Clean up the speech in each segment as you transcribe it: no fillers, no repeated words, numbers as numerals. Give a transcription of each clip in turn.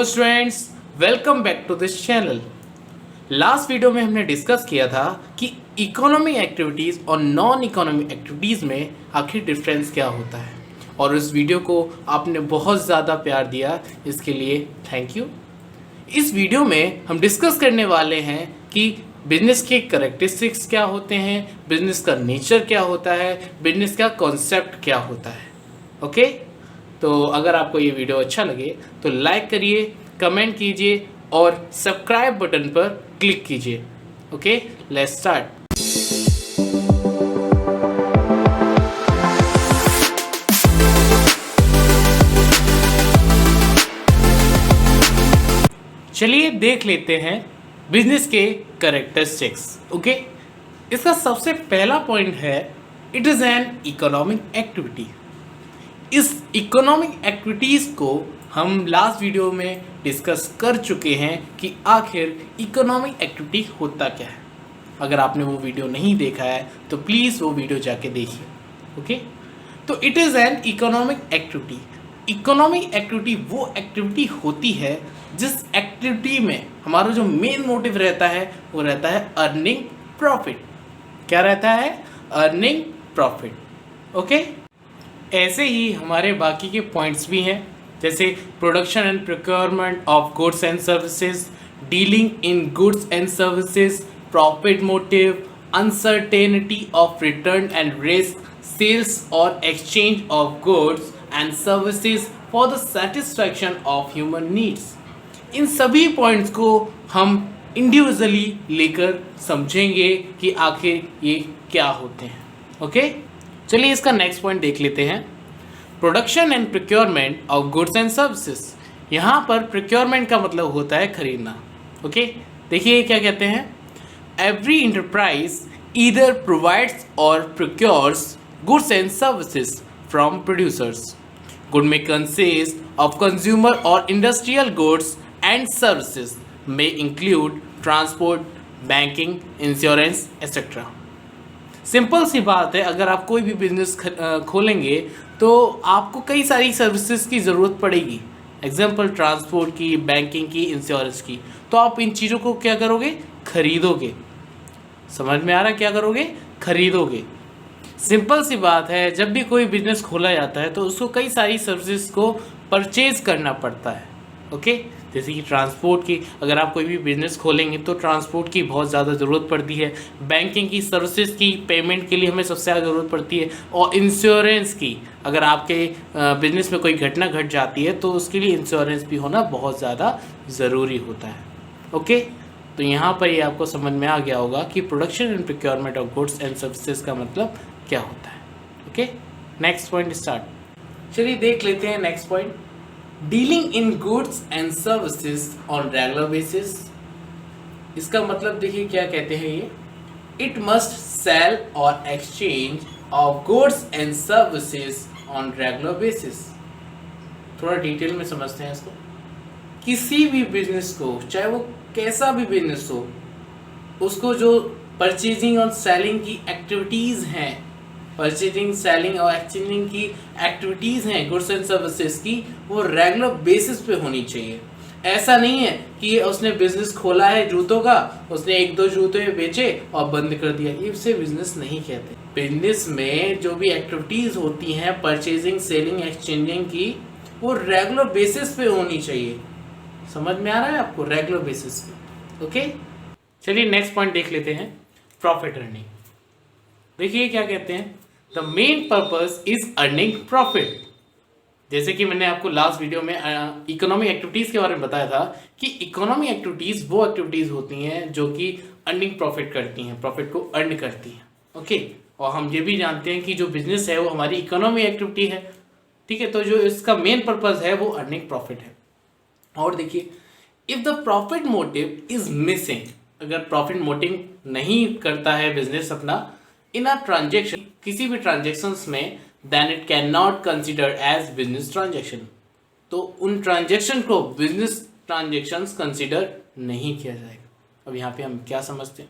Hello students, welcome back to this channel. Last video में हमने discuss किया था कि इकोनॉमिक एक्टिविटीज़ और नॉन इकोनॉमिक एक्टिविटीज़ में आखिर डिफरेंस क्या होता है, और इस वीडियो को आपने बहुत ज़्यादा प्यार दिया, इसके लिए थैंक यू। इस वीडियो में हम डिस्कस करने वाले हैं कि बिजनेस के करेक्टरिस्टिक्स क्या होते हैं, बिजनेस का नेचर क्या होता है, बिजनेस का कॉन्सेप्ट क्या होता है। ओके, तो अगर आपको ये वीडियो अच्छा लगे तो लाइक करिए, कमेंट कीजिए और सब्सक्राइब बटन पर क्लिक कीजिए। Okay, let's start. चलिए देख लेते हैं बिजनेस के कैरेक्टरिस्टिक्स। ओके, इसका सबसे पहला पॉइंट है it is an economic activity. इस इकोनॉमिक एक्टिविटीज़ को हम लास्ट वीडियो में डिस्कस कर चुके हैं कि आखिर इकोनॉमिक एक्टिविटी होता क्या है। अगर आपने वो वीडियो नहीं देखा है तो प्लीज़ वो वीडियो जाके देखिए। ओके, तो it is an economic activity. Economic activity वो एक्टिविटी होती है जिस एक्टिविटी में हमारा जो मेन मोटिव रहता है वो रहता है अर्निंग प्रॉफिट। क्या रहता है? Earning profit. ओके, ऐसे ही हमारे बाकी के पॉइंट्स भी हैं, जैसे production and procurement of goods and services, dealing in goods and services, profit motive, uncertainty of return and risk, sales और exchange of goods and services for the satisfaction of human needs. इन सभी points को हम individually लेकर समझेंगे कि आखिर ये क्या होते हैं। ओके, चलिए इसका नेक्स्ट पॉइंट देख लेते हैं, production and procurement of goods and services. यहाँ पर प्रोक्योरमेंट का मतलब होता है खरीदना। ओके, देखिए क्या कहते हैं, एवरी इंटरप्राइज ईदर प्रोवाइड्स और procures goods and services from producers. Good में कंसिस्ट ऑफ कंज्यूमर और industrial goods and services may include transport, banking, insurance etcetera. Simple सी बात है, अगर आप कोई भी बिजनेस खोलेंगे तो आपको कई सारी सर्विसेज की ज़रूरत पड़ेगी। एग्जाम्पल ट्रांसपोर्ट की, बैंकिंग की, इंश्योरेंस की। तो आप इन चीज़ों को क्या करोगे? खरीदोगे। समझ में आ रहा है? क्या करोगे? खरीदोगे। सिंपल सी बात है, जब भी कोई बिजनेस खोला जाता है तो उसको कई सारी सर्विसेज को परचेज करना पड़ता है। ओके, जैसे कि ट्रांसपोर्ट की, अगर आप कोई भी बिजनेस खोलेंगे तो ट्रांसपोर्ट की बहुत ज़्यादा ज़रूरत पड़ती है। बैंकिंग की सर्विसेज की पेमेंट के लिए हमें सबसे ज़्यादा ज़रूरत पड़ती है। और इंश्योरेंस की, अगर आपके बिजनेस में कोई घटना घट जाती है तो उसके लिए इंश्योरेंस भी होना बहुत ज़्यादा ज़रूरी होता है। ओके, तो यहाँ पर ये आपको समझ में आ गया होगा कि production and procurement of goods and services का मतलब क्या होता है। Okay, next point start. चलिए देख लेते हैं next point, dealing in goods and services on regular basis. इसका मतलब देखिए क्या कहते हैं ये, इट मस्ट सेल और exchange of goods and services on regular basis. थोड़ा डिटेल में समझते हैं इसको। किसी भी बिजनेस को, चाहे वो कैसा भी बिजनेस हो, उसको जो परचेजिंग और सेलिंग की एक्टिविटीज़ हैं, परचेजिंग, सेलिंग और एक्सचेंजिंग की एक्टिविटीज़ हैं गुड्स एंड सर्विसेज की, वो रेगुलर बेसिस पे होनी चाहिए। ऐसा नहीं है कि उसने बिजनेस खोला है जूतों का, उसने एक दो जूते बेचे और बंद कर दिया, ये उसे बिजनेस नहीं कहते। बिजनेस में जो भी एक्टिविटीज़ होती हैं परचेजिंग, सेलिंग, एक्सचेंजिंग की, वो रेगुलर बेसिस पे होनी चाहिए। समझ में आ रहा है आपको? रेगुलर बेसिस पे। ओके, चलिए नेक्स्ट पॉइंट देख लेते हैं, प्रॉफिट अर्निंग। देखिए क्या कहते हैं, the main purpose is earning profit. जैसे कि मैंने आपको लास्ट वीडियो में इकोनॉमिक एक्टिविटीज़ के बारे में बताया था कि इकोनॉमिक एक्टिविटीज़ वो एक्टिविटीज़ होती हैं जो कि अर्निंग प्रॉफिट करती हैं, प्रॉफिट को अर्न करती हैं। ओके, और हम ये भी जानते हैं कि जो बिजनेस है वो हमारी इकोनॉमिक एक्टिविटी है। ठीक है, तो जो इसका मेन पर्पस है वो अर्निंग प्रॉफिट है। और देखिए, if the profit motive is missing, अगर प्रॉफिट मोटिव नहीं करता है बिजनेस अपना इन अ ट्रांजेक्शन, किसी भी ट्रांजेक्शन्स में, then it can not consider as business transaction. तो उन ट्रांजेक्शन को बिजनेस ट्रांजेक्शन्स कंसिडर नहीं किया जाएगा। अब यहाँ पे हम क्या समझते हैं,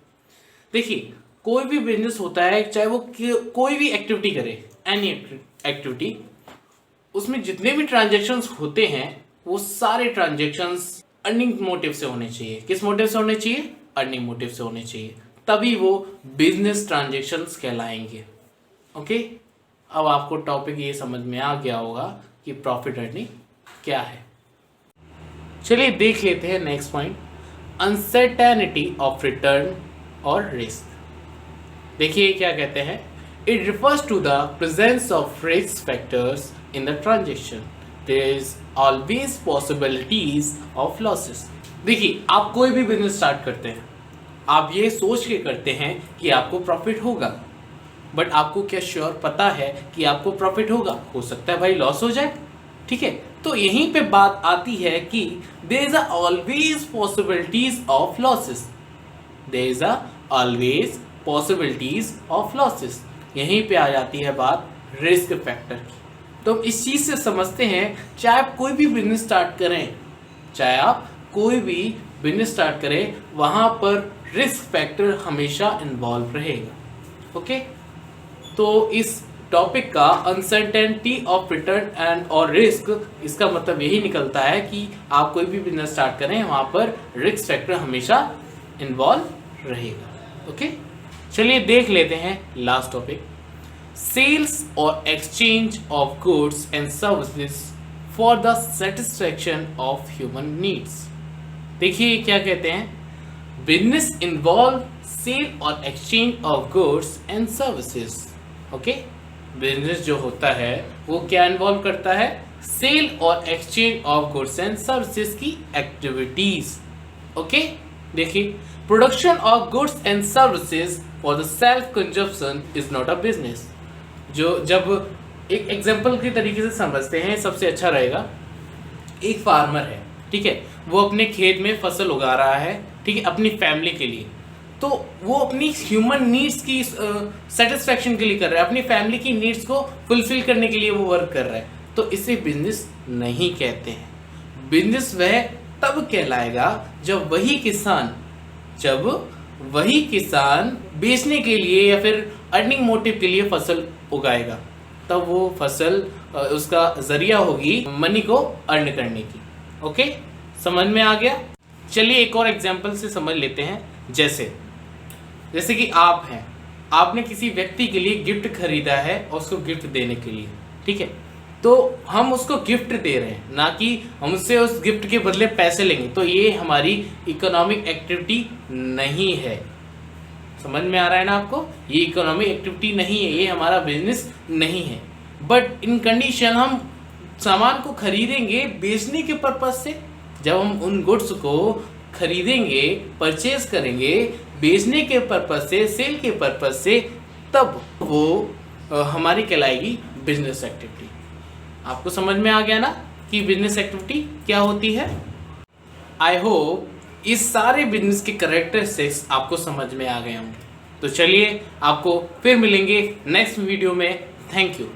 देखिए कोई भी बिजनेस होता है, चाहे वो कोई भी एक्टिविटी करे, एनी एक्टिविटी, उसमें जितने भी ट्रांजेक्शन्स होते हैं वो सारे ट्रांजेक्शन्स अर्निंग मोटिव से होने चाहिए। किस मोटिव से होने चाहिए? अर्निंग मोटिव से होने चाहिए, तभी वो बिजनेस ट्रांजेक्शन्स कहलाएंगे। ओके, अब आपको टॉपिक ये समझ में आ गया होगा कि प्रॉफिट अर्निंग क्या है। चलिए देख लेते हैं next point, uncertainty of return और रिस्क। देखिए क्या कहते हैं, it refers to the presence of risk factors in the transaction, there is always possibilities of losses. देखिए आप कोई भी बिजनेस स्टार्ट करते हैं, आप ये सोच के करते हैं कि आपको प्रॉफिट होगा, बट आपको क्या श्योर पता है कि आपको प्रॉफिट होगा? हो सकता है भाई लॉस हो जाए। ठीक है, तो यहीं पे बात आती है कि there is always possibilities of losses, there is always possibilities of losses. यहीं पे आ जाती है बात रिस्क फैक्टर की। तो इस चीज से समझते हैं, चाहे आप कोई भी बिजनेस स्टार्ट करें, चाहे आप कोई भी बिजनेस स्टार्ट करें, वहां पर रिस्क फैक्टर हमेशा इन्वॉल्व रहेगा। ओके, तो इस टॉपिक का अनसर्टेनिटी ऑफ रिटर्न एंड और रिस्क, इसका मतलब यही निकलता है कि आप कोई भी बिजनेस स्टार्ट करें, वहां पर रिस्क फैक्टर हमेशा इन्वॉल्व रहेगा। ओके, चलिए देख लेते हैं लास्ट टॉपिक, सेल्स और exchange of goods and services for the satisfaction of human needs. देखिए क्या कहते हैं, बिजनेस इन्वॉल्व सेल और exchange of goods and services. Okay, business जो होता है वो क्या इन्वॉल्व करता है? सेल और exchange of goods and services की एक्टिविटीज। ओके, देखिए production of goods and services for the self consumption is not a business. जो जब एक एग्जांपल के तरीके से समझते हैं, सबसे अच्छा रहेगा। एक फार्मर है, ठीक है, वो अपने खेत में फसल उगा रहा है, ठीक है, अपनी फैमिली के लिए। तो वो अपनी ह्यूमन नीड्स की सेटिस्फैक्शन के लिए कर रहा है, अपनी फैमिली की नीड्स को फुलफिल करने के लिए वो वर्क कर रहा है। तो इसे बिजनेस नहीं कहते हैं। बिजनेस वह तब कहलाएगा जब वही किसान बेचने के लिए या फिर अर्निंग मोटिव के लिए फसल उगाएगा, तब वो फसल उसका जरिया होगी मनी को अर्न करने की। ओके, समझ में आ गया? चलिए एक और एग्जांपल से समझ लेते हैं। जैसे कि आप हैं, आपने किसी व्यक्ति के लिए गिफ्ट खरीदा है और उसको गिफ्ट देने के लिए, ठीक है, तो हम उसको गिफ्ट दे रहे हैं, ना कि हम उससे उस गिफ्ट के बदले पैसे लेंगे। तो ये हमारी इकोनॉमिक एक्टिविटी नहीं है। समझ में आ रहा है ना आपको? ये इकोनॉमिक एक्टिविटी नहीं है, ये हमारा बिजनेस नहीं है। बट इन कंडीशन हम सामान को खरीदेंगे बेचने के पर्पज से। जब हम उन गुड्स को खरीदेंगे, परचेज करेंगे बेचने के पर्पज से, सेल के पर्पज से, तब वो हमारी कहलाएगी बिजनेस एक्टिविटी। आपको समझ में आ गया ना कि बिजनेस एक्टिविटी क्या होती है? आई होप इस सारे बिजनेस के कैरेक्टरिस्टिक्स आपको समझ में आ गए होंगे। तो चलिए आपको फिर मिलेंगे नेक्स्ट वीडियो में। Thank you.